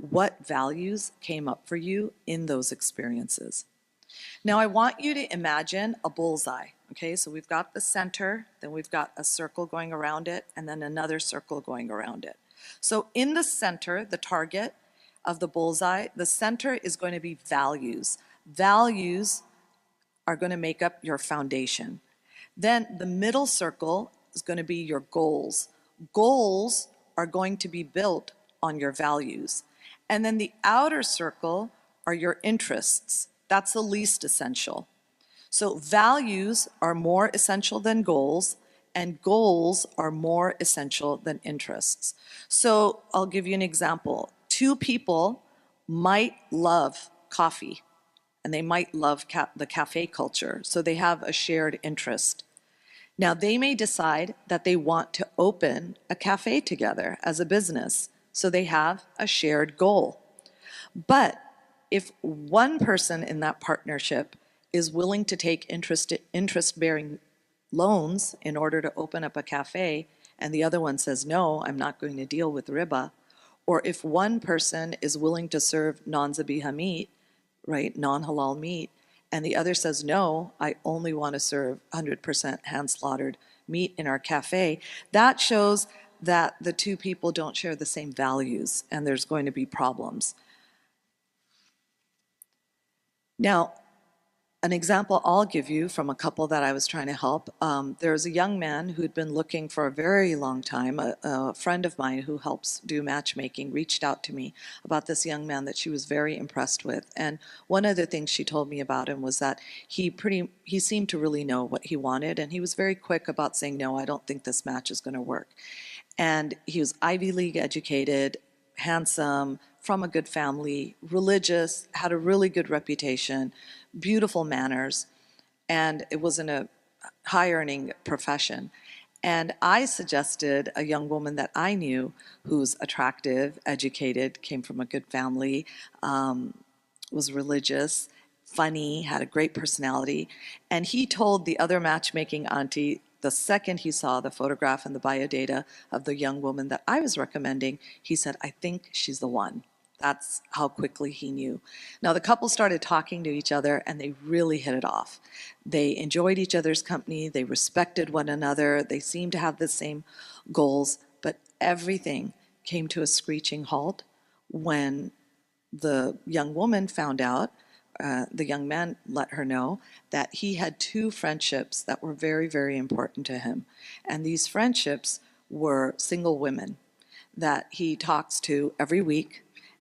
what values came up for you in those experiences. Now I want you to imagine a bullseye. Okay, so we've got the center, then we've got a circle going around it, and then another circle going around it. So in the center, the target of the bullseye, the center is going to be values. Values are going to make up your foundation. Then the middle circle is going to be your goals. Goals are going to be built on your values. And then the outer circle are your interests. That's the least essential. So values are more essential than goals, and goals are more essential than interests. So I'll give you an example. Two people might love coffee, and they might love the cafe culture, so they have a shared interest. Now, they may decide that they want to open a cafe together as a business, so they have a shared goal. But if one person in that partnership is willing to take interest-bearing loans in order to open up a cafe, and the other one says, no, I'm not going to deal with riba, or if one person is willing to serve non-zabiha meat, right, non-halal meat, and the other says, no, I only want to serve 100% hand-slaughtered meat in our cafe, that shows that the two people don't share the same values, and there's going to be problems. Now, an example I'll give you from a couple that I was trying to help. There was a young man who'd been looking for a very long time. A friend of mine who helps do matchmaking reached out to me about this young man that she was very impressed with. And one of the things she told me about him was that he seemed to really know what he wanted, and he was very quick about saying, no, I don't think this match is going to work. And he was Ivy League educated, handsome, from a good family, religious, had a really good reputation, beautiful manners, and it was in a high-earning profession. And I suggested a young woman that I knew who's attractive, educated, came from a good family, was religious, funny, had a great personality. And he told the other matchmaking auntie, the second he saw the photograph and the biodata of the young woman that I was recommending, he said, I think she's the one. That's how quickly he knew. Now, the couple started talking to each other, and they really hit it off. They enjoyed each other's company. They respected one another. They seemed to have the same goals, but everything came to a screeching halt when the young woman found out, the young man let her know, that he had two friendships that were very, very important to him. And these friendships were single women that he talks to every week.